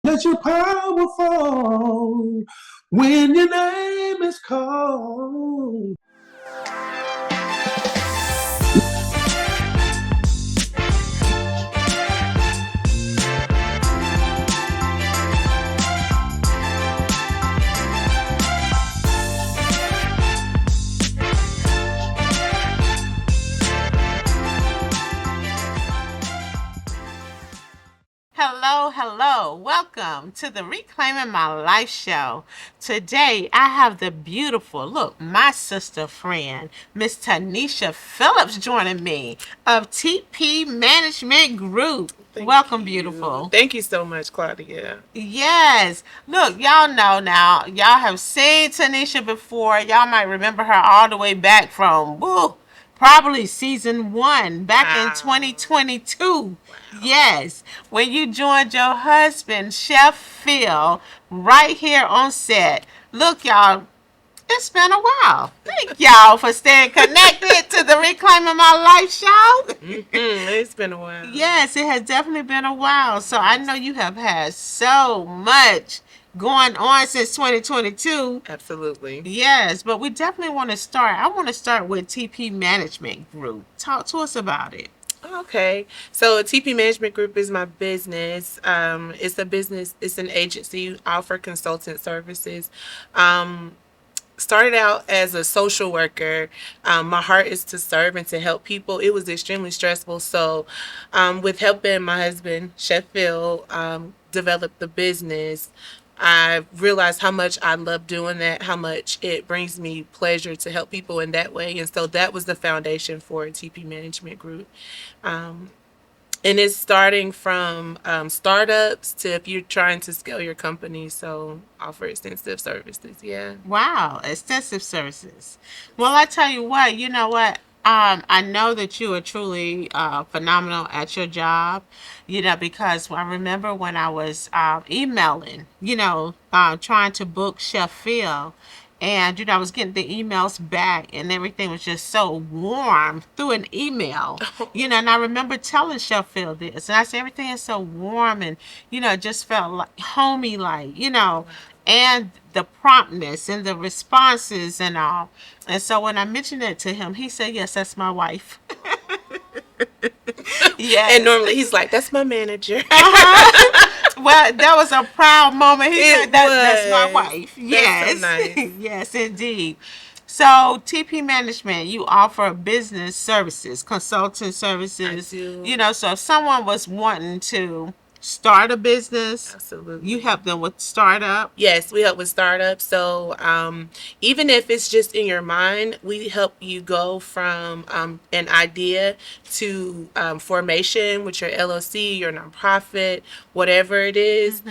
That you're powerful when your name is called. Hello, hello. Welcome to the Reclaiming My Life show. Today I have the beautiful, look, my sister friend, Miss Teneshia Phillips joining me of TP Management Group. Welcome, beautiful. Thank you so much, Claudia. Yes. Look, y'all know now. Y'all have seen Tanisha before. Y'all might remember her all the way back from probably season 1 back in 2022. Yes, when you joined your husband, Chef Phil, right here on set. Look, y'all, it's been a while. Thank y'all for staying connected to the Reclaiming My Life show. It's been a while. Yes, it has definitely been a while. So I know you have had so much going on since 2022. Absolutely. Yes, but we definitely want to start. I want to start with TP Management Group. Talk to us about it. Okay. So TP Management Group is my business. It's a business, it's an agency, offer consultant services. Started out as a social worker. My heart is to serve and to help people. It was extremely stressful. So, with helping my husband, Chef Phil, develop the business, I realized how much I love doing that, how much it brings me pleasure to help people in that way. And so that was the foundation for TP Management Group. Um, and it's starting from startups to if you're trying to scale your company. So offer extensive services. Yeah. Wow, extensive services. Well, I tell you what, you know what? I know that you are truly phenomenal at your job, because I remember when I was emailing, trying to book Chef Phil, and I was getting the emails back, and everything was just so warm through an email, and I remember telling Chef Phil this, and I said everything is so warm, and it just felt like homey, like and the promptness and the responses and all. And so when I mentioned it to him, he said, "Yes, that's my wife." Yes. And normally he's like, "That's my manager." Well, that was a proud moment. He said, that's my wife. Yes. That's so nice. Yes, indeed. So, TP Management, you offer business services, consulting services. I do. So if someone was wanting to start a business, Absolutely. you help them with startup. Yes, we help with startups. So even if it's just in your mind, we help you go from an idea to formation with your LLC, your nonprofit, whatever it is.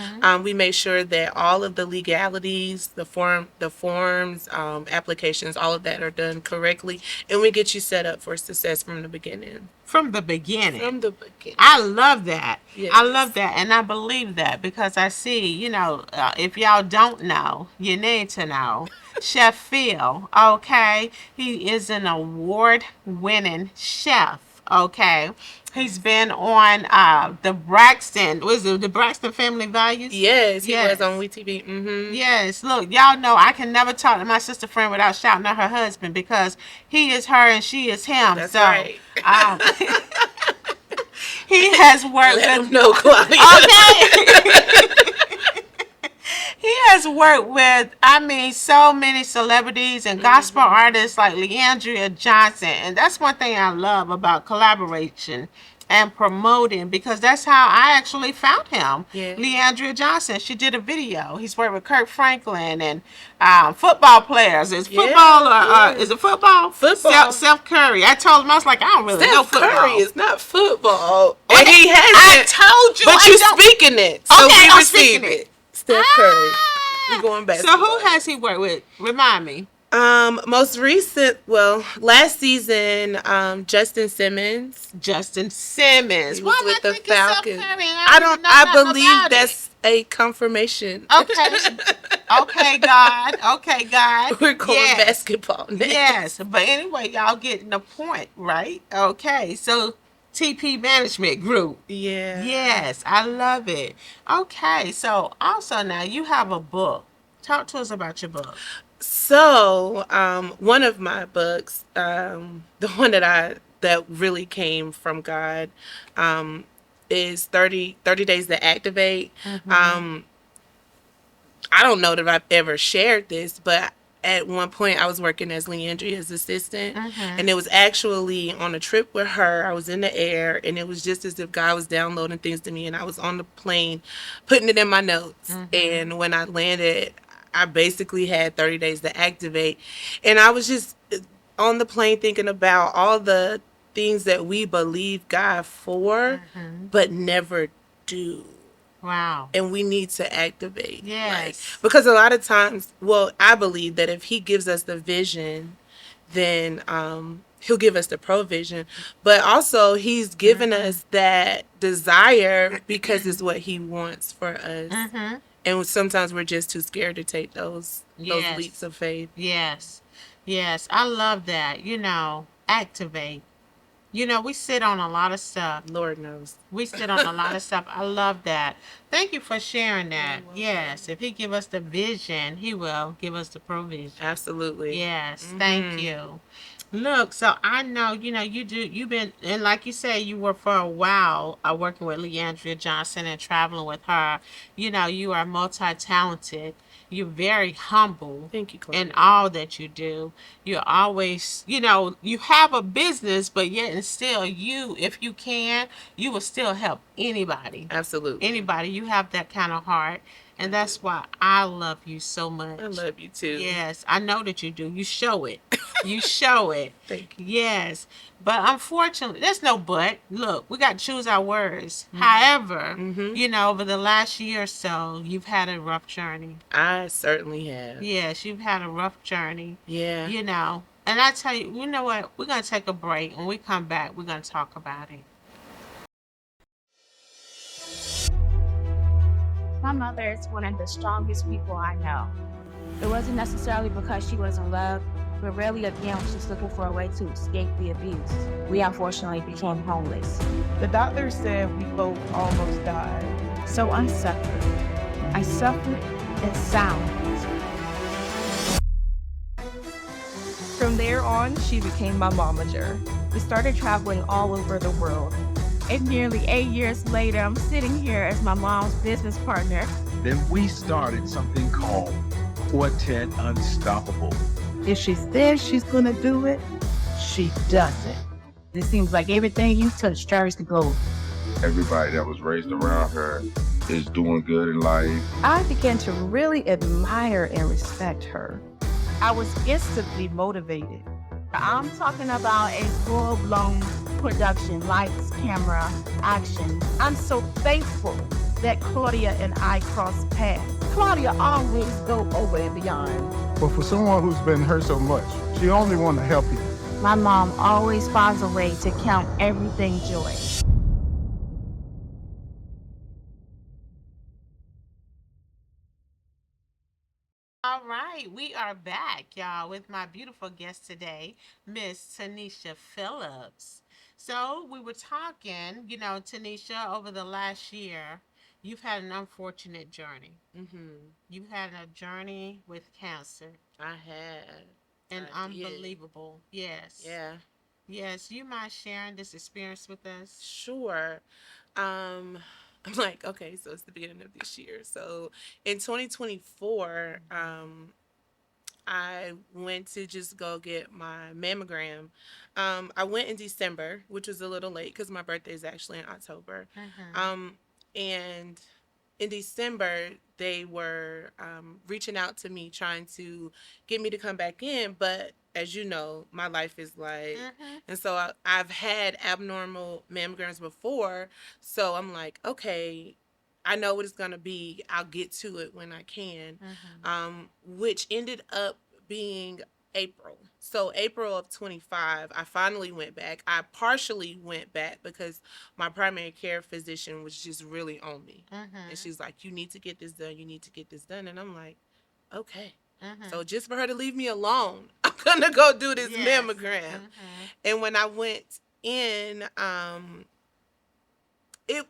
We make sure that all of the legalities, the forms, applications, all of that are done correctly, and we get you set up for success from the beginning. From the beginning. From the beginning. I love that. Yes. I love that. And I believe that because I see, if y'all don't know, you need to know. Chef Phil, okay? He is an award winning chef, okay? He's been on the Braxton, was it the Braxton Family Values? Yes, he was on WeTV. Mm-hmm. Yes, look, y'all know I can never talk to my sister friend without shouting at her husband because he is her and she is him. That's so, right. He has worked Let with. him know, Claudia. Okay. He has worked with, so many celebrities and gospel artists like Leandria Johnson. And that's one thing I love about collaboration and promoting because that's how I actually found him. Yeah. Leandria Johnson, she did a video. He's worked with Kirk Franklin and football players. Is football or is it football? Football. Steph Curry. I told him, I was like, I don't really know football. Curry is not football. And he has I it. told you. But you're speaking it. So Okay, we I'm receive speaking it. Steph Curry. We're going back. So who has he worked with? Remind me. Most recent, last season, Justin Simmons. Justin Simmons. He was with the Falcons. I believe that's a confirmation. Okay. Okay, God. Okay, God. We're going basketball next. Yes. But anyway, y'all getting the point, right? Okay. So TP Management Group. Yeah. Yes, I love it. Okay, so also now you have a book. Talk to us about your book. So, one of my books, the one that really came from God, um, is 30 Days to Activate. I don't know that I've ever shared this, but at one point I was working as Leandria's assistant, and it was actually on a trip with her. I was in the air, and it was just as if God was downloading things to me, and I was on the plane putting it in my notes. And when I landed, I basically had 30 days to activate, and I was just on the plane thinking about all the things that we believe God for, but never do. Wow. And we need to activate. Yes. Because a lot of times, well, I believe that if he gives us the vision, then he'll give us the provision. But also he's given us that desire because it's what he wants for us. And sometimes we're just too scared to take those leaps of faith. Yes. Yes. I love that. Activate. We sit on a lot of stuff. Lord knows. We sit on a lot of stuff. I love that. Thank you for sharing that. Yes. If he give us the vision, he will give us the provision. Absolutely. Yes. Thank you. Look, so I know, you've been, and like you say, you were for a while working with Leandria Johnson and traveling with her. You are multi-talented. You're very humble. Thank you, Claudia. In all that you do. You're always, you have a business, but yet and still, if you can, you will still help anybody. Absolutely. Anybody. You have that kind of heart. And that's why I love you so much. I love you too. Yes, I know that you do. You show it. You show it. Thank you. Yes. But unfortunately, there's no but. Look, we got to choose our words. However, over the last year or so, you've had a rough journey. I certainly have. Yes, you've had a rough journey. Yeah. And I tell you, you know what? We're going to take a break. When we come back, we're going to talk about it. My mother is one of the strongest people I know. It wasn't necessarily because she was in love, but really again, she's looking for a way to escape the abuse. We unfortunately became homeless. The doctor said we both almost died. So I suffered. I suffered in silence. From there on, she became my momager. We started traveling all over the world. And nearly 8 years later, I'm sitting here as my mom's business partner. Then we started something called Quartet Unstoppable. If she says she's gonna do it, she does it. It seems like everything you touch turns to gold. Everybody that was raised around her is doing good in life. I began to really admire and respect her. I was instantly motivated. I'm talking about a full-blown production, lights, camera, action. I'm so thankful that Claudia and I crossed paths. Claudia always go over and beyond. But for someone who's been hurt so much, she only wants to help you. My mom always finds a way to count everything joy. All right, we are back, y'all, with my beautiful guest today, Miss Teneshia Phillips. So we were talking, Teneshia, over the last year, you've had an unfortunate journey. You've had a journey with cancer. I had. And unbelievable. Yes. Yeah. Yes. You mind sharing this experience with us? Sure. I'm like, okay, so it's the beginning of this year. So in 2024, I went to just go get my mammogram. I went in December, which was a little late because my birthday is actually in October. And in December, they were reaching out to me, trying to get me to come back in. But as you know, my life is like, and so I've had abnormal mammograms before. So I'm like, okay, I know what it's going to be. I'll get to it when I can, which ended up being April. So April of 25, I finally went back. I partially went back because my primary care physician was just really on me. And she's like, you need to get this done. You need to get this done. And I'm like, okay. So just for her to leave me alone, I'm going to go do this mammogram. And when I went in, it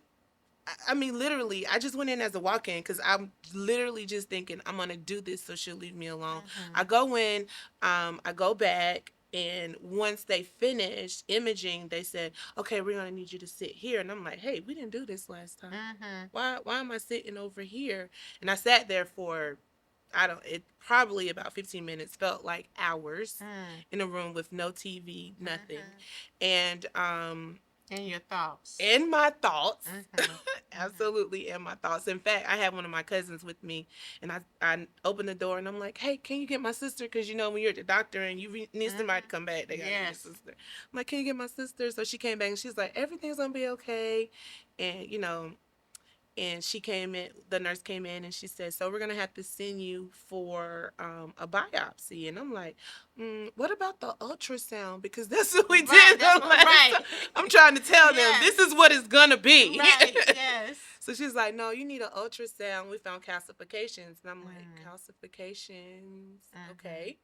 I mean, literally, I just went in as a walk-in because I'm literally just thinking I'm gonna do this so she'll leave me alone. I go in, I go back, and once they finished imaging, they said, "Okay, we're gonna need you to sit here." And I'm like, "Hey, we didn't do this last time. Why am I sitting over here?" And I sat there for, I don't, it probably about 15 minutes, felt like hours in a room with no TV, nothing, and And your thoughts. in my thoughts. Absolutely in my thoughts. In fact, I had one of my cousins with me, and I opened the door and I'm like, "Hey, can you get my sister?" Because you know when you're at the doctor and you need somebody to come back, they gotta get your sister. I'm like, "Can you get my sister?" So she came back and she's like, "Everything's gonna be okay," and and she came in, the nurse came in and she said, "So we're going to have to send you for a biopsy." And I'm like, "What about the ultrasound? Because that's what we did the last time." I'm trying to tell them, this is what it's going to be. Right, yes. So she's like, "No, you need an ultrasound. We found calcifications." And I'm like, "Calcifications? Okay."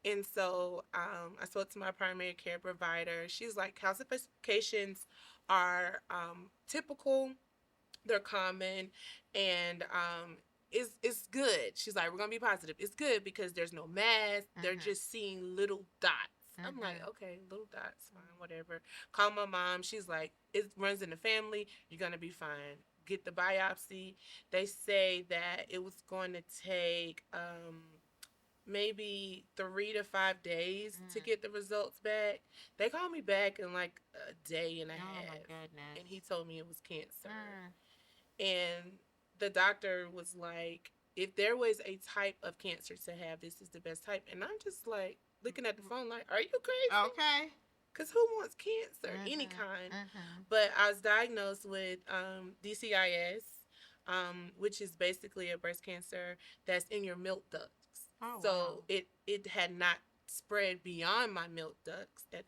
And so I spoke to my primary care provider. She's like, "Calcifications are typical, they're common, and it's good." She's like, "We're gonna be positive. It's good because there's no mass. They're just seeing little dots." I'm like, "Okay, little dots, fine, whatever." Call my mom. She's like, "It runs in the family. You're gonna be fine. Get the biopsy." They say that it was going to take maybe 3 to 5 days to get the results back. They called me back in like a day and a half. My goodness. And he told me it was cancer. And the doctor was like, "If there was a type of cancer to have, this is the best type." And I'm just like looking at the phone like, "Are you crazy?" Okay. Because who wants cancer? Any kind. But I was diagnosed with DCIS, which is basically a breast cancer that's in your milk ducts. So it had not spread beyond my milk ducts at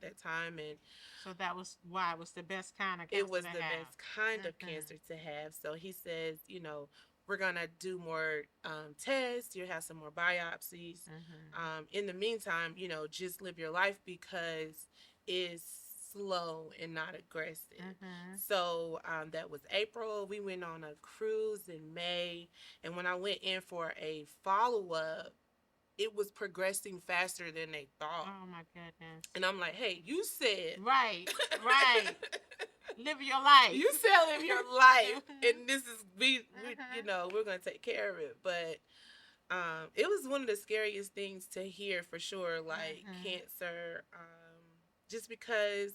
that time, and so that was why it was the best kind of cancer. It was the best kind of cancer to have. So he says, we're gonna do more tests. You'll have some more biopsies. In the meantime, just live your life because it's slow and not aggressive. So that was April. We went on a cruise in May, and when I went in for a follow up, it was progressing faster than they thought. Oh my goodness. And I'm like, "Hey, you said right. Live your life. You said live your life, and this is we're gonna take care of it." But it was one of the scariest things to hear for sure, like cancer, just because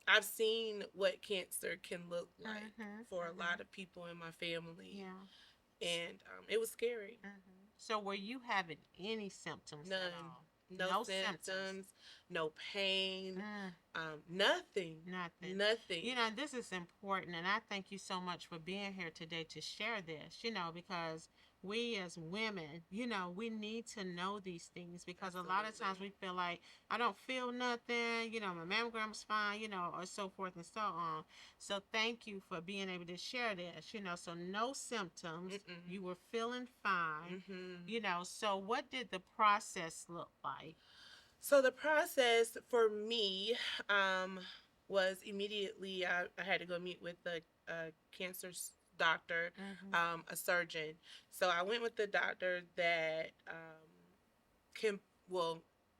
I've seen what cancer can look like for a lot of people in my family. Yeah. And it was scary. So were you having any symptoms None. at all? No symptoms, no pain, nothing. Nothing. This is important, and I thank you so much for being here today to share this, because we as women, we need to know these things because a lot of times we feel like, I don't feel nothing, my mammogram's fine, or so forth and so on. So thank you for being able to share this, so no symptoms, you were feeling fine, so what did the process look like? So the process for me was immediately I had to go meet with the cancer doctor, a surgeon. So I went with the doctor that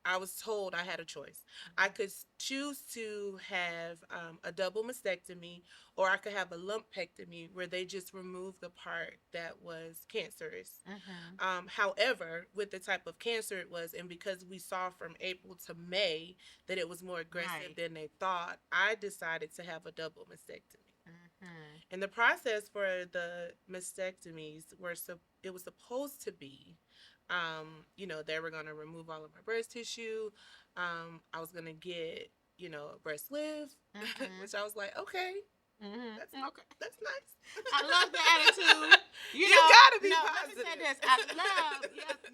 I was told I had a choice. I could choose to have a double mastectomy, or I could have a lumpectomy where they just remove the part that was cancerous. However, with the type of cancer it was, and because we saw from April to May that it was more aggressive than they thought, I decided to have a double mastectomy. And the process for the mastectomies it was supposed to be, they were going to remove all of my breast tissue. I was going to get, a breast lift, which I was like, okay. That's nice. I love the attitude. You gotta be Let positive. me say this. I love,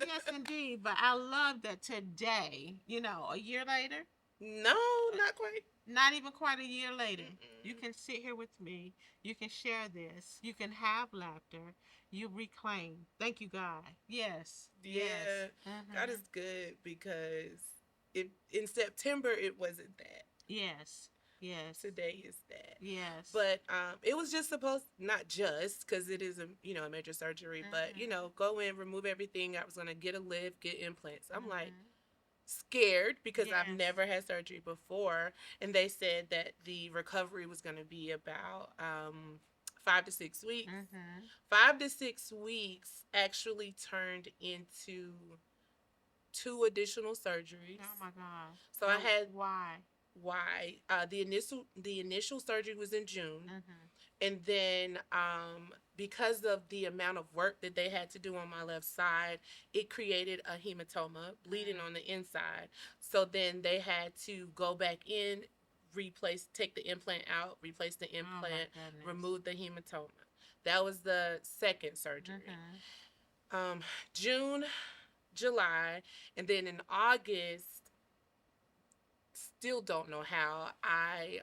yes, indeed. But I love that today, a year later. No, not quite. Not even quite a year later. You can sit here with me. You can share this. You can have laughter. You reclaim. Thank you, God. Yes. Yeah. Yes. God is good because in September it wasn't that. Yes. Yes. Today is that. Yes. But it was just supposed, not just because it is a major surgery, but go in, remove everything. I was gonna get a lift, get implants. I'm like scared because I've Yes. never had surgery before, and they said that the recovery was gonna be about 5 to 6 weeks. 5 to 6 weeks actually turned into 2 additional surgeries. Oh my God. So I had why? The initial surgery was in June, and then because of the amount of work that they had to do on my left side, it created a hematoma, bleeding on the inside. So then they had to go back in, take the implant out, replace the implant, remove the hematoma. That was the second surgery. June, July, and then in August, still don't know how, I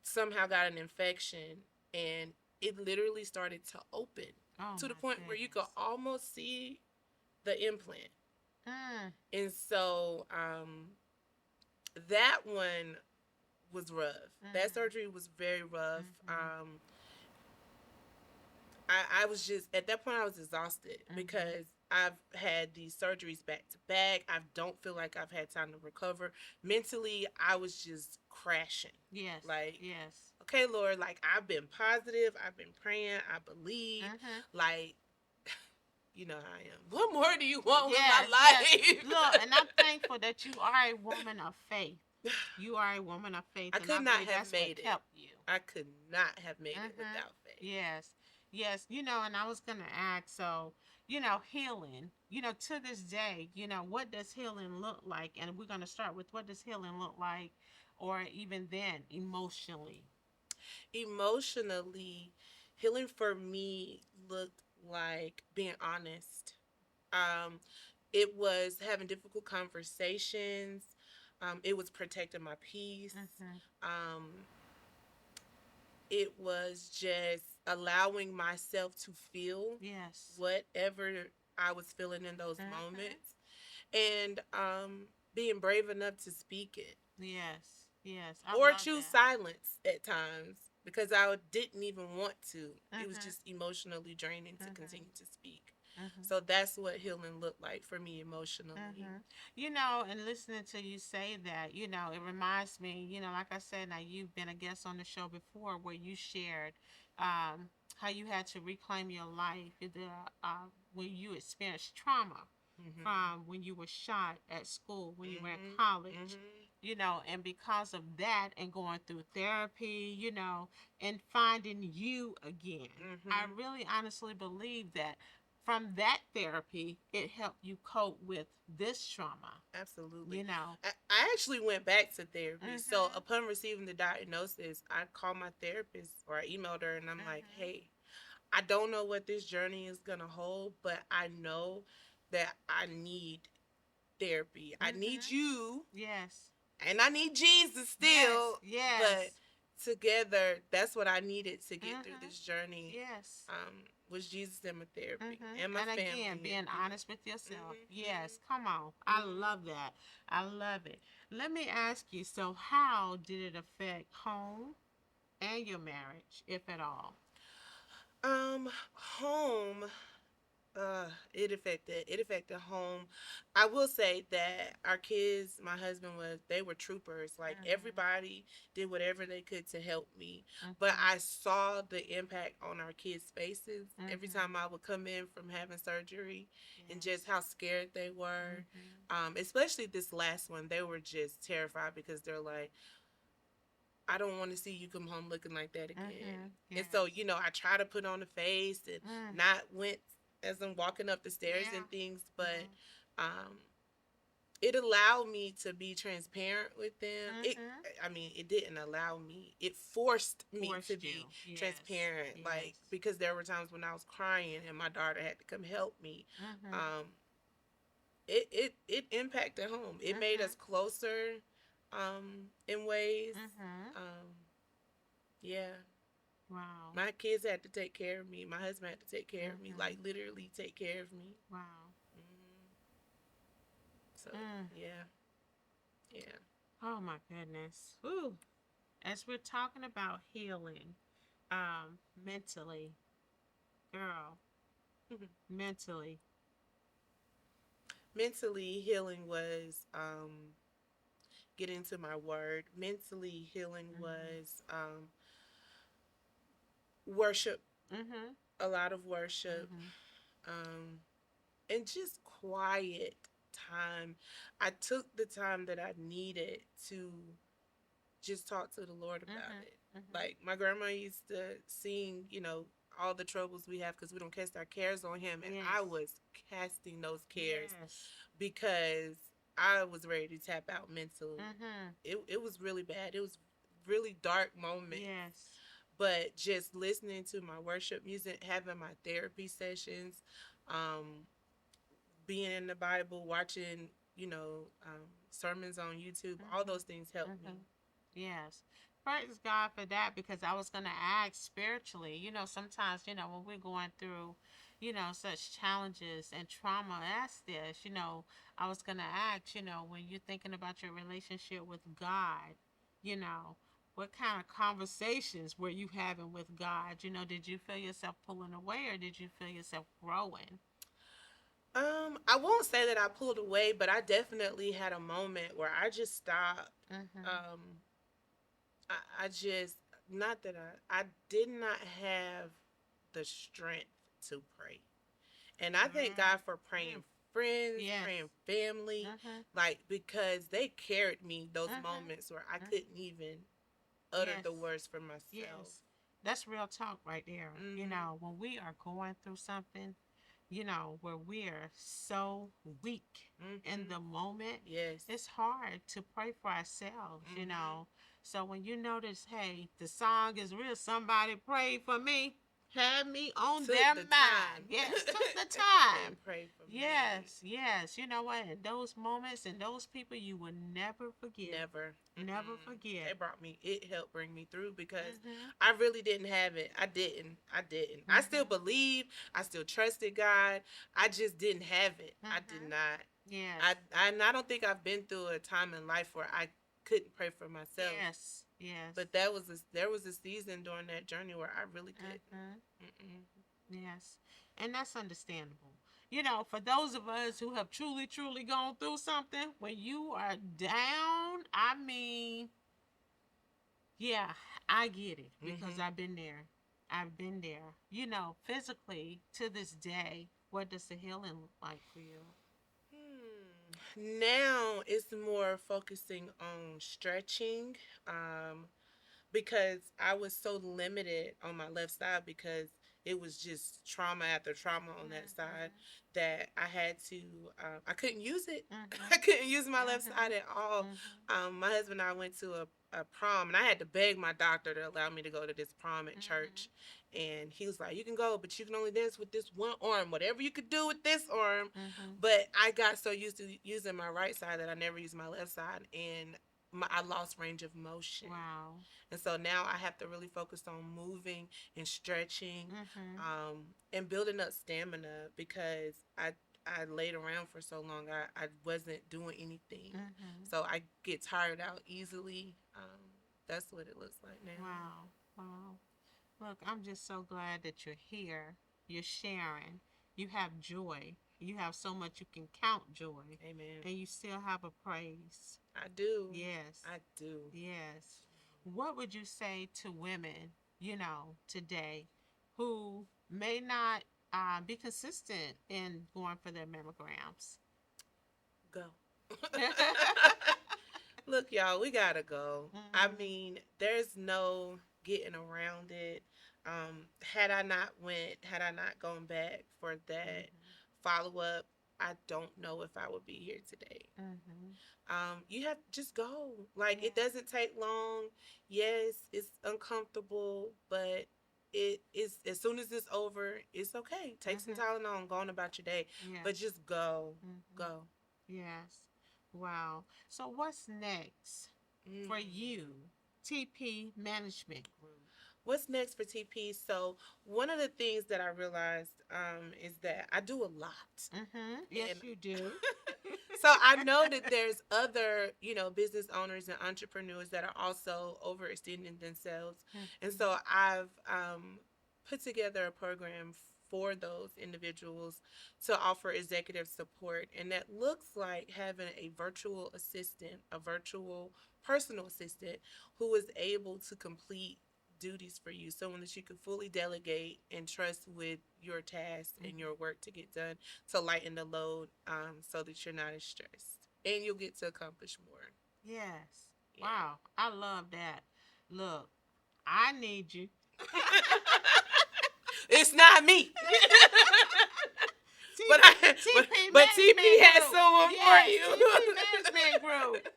somehow got an infection, and it literally started to open to the point where you could almost see the implant. And so that one was rough. That surgery was very rough. I was just, at that point I was exhausted because I've had these surgeries back to back. I don't feel like I've had time to recover. Mentally, I was just crashing. Yes. Like, yes. Okay, Lord, like, I've been positive, I've been praying, I believe. Like, you know how I am. What more do you want with my life? Yes. Look, and I'm thankful that you are a woman of faith. You are a woman of faith. I could not have made it. I could not have made it without faith. Yes. Yes. And I was going to ask, so, healing, to this day, what does healing look like? And we're going to start with, what does healing look like? Or even then, emotionally. Emotionally, healing for me looked like being honest. It was having difficult conversations. It was protecting my peace. It was just allowing myself to feel whatever I was feeling in those moments, and being brave enough to speak it. Yes, yes. Or choose silence at times because I didn't even want to. It was just emotionally draining to continue to speak. So that's what healing looked like for me emotionally. And listening to you say that, it reminds me, like I said, now you've been a guest on the show before where you shared how you had to reclaim your life when you experienced trauma from when you were shot at school, when you were in college. And because of that and going through therapy, and finding you again, I really honestly believe that from that therapy, it helped you cope with this trauma. Absolutely. I actually went back to therapy. So upon receiving the diagnosis, I called my therapist, or I emailed her, and I'm like, hey, I don't know what this journey is going to hold, but I know that I need therapy. I need you. Yes. And I need Jesus still. Yes. But together, that's what I needed to get through this journey. Yes. Was Jesus and my therapy and my family. And again, being honest with yourself. Yes. Come on. I love that. I love it. Let me ask you, so how did it affect home and your marriage, if at all? Home, it affected home. I will say that our kids, my husband they were troopers. Like, everybody did whatever they could to help me. But I saw the impact on our kids' faces every time I would come in from having surgery, and just how scared they were. Especially this last one, they were just terrified because they're like, I don't want to see you come home looking like that again. And so, I try to put on a face and not went as I'm walking up the stairs and things, but it allowed me to be transparent with them. It didn't allow me. It forced me to be transparent, because there were times when I was crying and my daughter had to come help me. It impacted home. It made us closer in ways. Yeah. Wow. My kids had to take care of me. My husband had to take care of me, like literally take care of me. Wow. So yeah, yeah. Oh my goodness. Ooh. As we're talking about healing, mentally, girl, mentally. Mentally healing was getting to my word. Mentally healing was worship, Mm-hmm. a lot of worship, um, and just quiet time. I took the time that I needed to just talk to the Lord about it. Like my grandma used to sing, all the troubles we have because we don't cast our cares on Him, and I Yes. was casting those cares Yes. because I was ready to tap out mentally. Mm-hmm. It was really bad. It was really dark moment. Yes. But just listening to my worship music, having my therapy sessions, um, being in the Bible, watching, sermons on YouTube, all those things helped me. Yes. Praise God for that because I was going to ask spiritually. Sometimes, when we're going through, such challenges and trauma as this, I was going to ask, when you're thinking about your relationship with God, you know, what kind of conversations were you having with God? Did you feel yourself pulling away or did you feel yourself growing? I won't say that I pulled away, but I definitely had a moment where I just stopped. Um, I just, not that I did not have the strength to pray. And I thank God for praying friends, Yes. praying family, like, because they carried me those moments where I couldn't even utter the Yes. words for myself. Yes. That's real talk right there. When we are going through something, where we're so weak in the moment, Yes. it's hard to pray for ourselves. So when you notice, hey, the song is real, somebody pray for me, had me on Took their the mind. time. Yes, took the time. And pray for me. Yes, yes. You know what? In those moments and those people, you will never forget. Never. Never forget. It helped bring me through because I really didn't have it. I didn't. I still believed. I still trusted God. I just didn't have it. I did not. Yes. And I don't think I've been through a time in life where I couldn't pray for myself. Yes. Yes. But there was a season during that journey where I really couldn't. Yes. And that's understandable. For those of us who have truly, truly gone through something, when you are down, I mean, yeah, I get it because I've been there. I've been there. Physically, to this day, what does the healing look like for you? Now it's more focusing on stretching. Because I was so limited on my left side because it was just trauma after trauma on that side that I had to, I couldn't use it. I couldn't use my left side at all. My husband and I went to a prom and I had to beg my doctor to allow me to go to this prom at church. And he was like, you can go, but you can only dance with this one arm, whatever you could do with this arm. But I got so used to using my right side that I never used my left side. And I lost range of motion. Wow. And so now I have to really focus on moving and stretching, and building up stamina because I laid around for so long. I wasn't doing anything. So I get tired out easily. That's what it looks like now. Wow. Wow. Look, I'm just so glad that you're here. You're sharing. You have joy. You have so much you can count joy. Amen. And you still have a praise. I do. Yes. I do. Yes. What would you say to women, today who may not be consistent in going for their mammograms? Go. Look, y'all, we gotta go. I mean, there's no getting around it. Had I not gone back for that follow up, I don't know if I would be here today. You have to just go. Like, it doesn't take long. Yes, it's uncomfortable, but it is, as soon as it's over, it's okay. Take some Tylenol and go on about your day. Yes. But just go. Go. Yes. Wow. So what's next for you, TP Management Group? What's next for TP? So one of the things that I realized is that I do a lot. Yes, And you do. So I know that there's other, business owners and entrepreneurs that are also overextending themselves. And so I've put together a program for those individuals to offer executive support. And that looks like having a virtual assistant, a virtual personal assistant who is able to complete duties for you, someone that you can fully delegate and trust with your tasks and your work to get done, to lighten the load, so that you're not as stressed and you'll get to accomplish more. Yes. Yeah. Wow. I love that. Look, I need you. It's not me. TP, But TP Management has Group. someone for Yes, you. TP Management Group.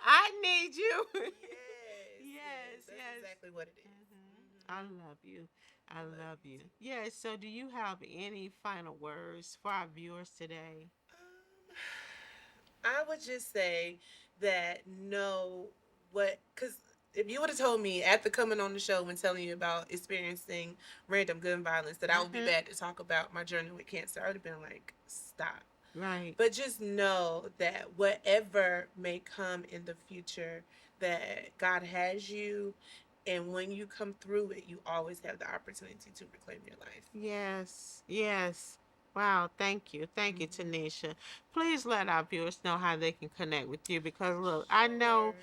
I need you. Yes, that's exactly what it is. I love you. I love you. Yes. So, do you have any final words for our viewers today? I would just say that know what, because if you would have told me after coming on the show and telling you about experiencing random gun violence that I would be bad to talk about my journey with cancer, I would have been like, stop. Right. But just know that whatever may come in the future, that God has you, and when you come through it, you always have the opportunity to reclaim your life. Yes. Yes. Wow. Thank you. Thank you, Tanisha. Please let our viewers know how they can connect with you because, look, I know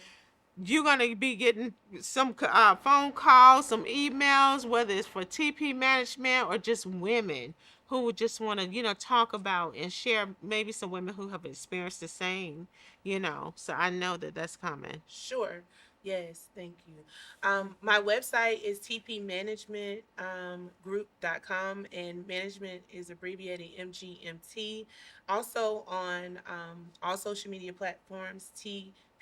you're going to be getting some phone calls, some emails, whether it's for TP management or just women who would just want to, talk about and share, maybe some women who have experienced the same, So I know that that's coming. Sure. Yes, thank you. My website is tpmanagementgroup.com, and management is abbreviated MGMT. Also on all social media platforms,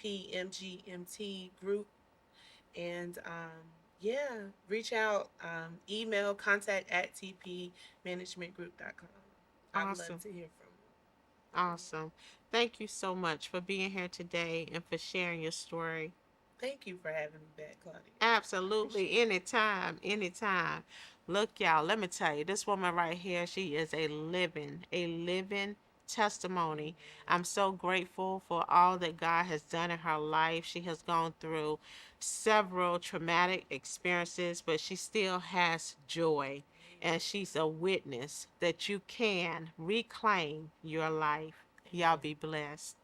TPMGMT Group. And yeah, reach out, email contact at tpmanagementgroup.com. I'd love Awesome. to hear from you. Awesome. Thank you so much for being here today and for sharing your story. Thank you for having me back, Claudia. Absolutely. Anytime. Anytime. Look, y'all, let me tell you, this woman right here, she is a living testimony. I'm so grateful for all that God has done in her life. She has gone through several traumatic experiences, but she still has joy. And she's a witness that you can reclaim your life. Y'all be blessed.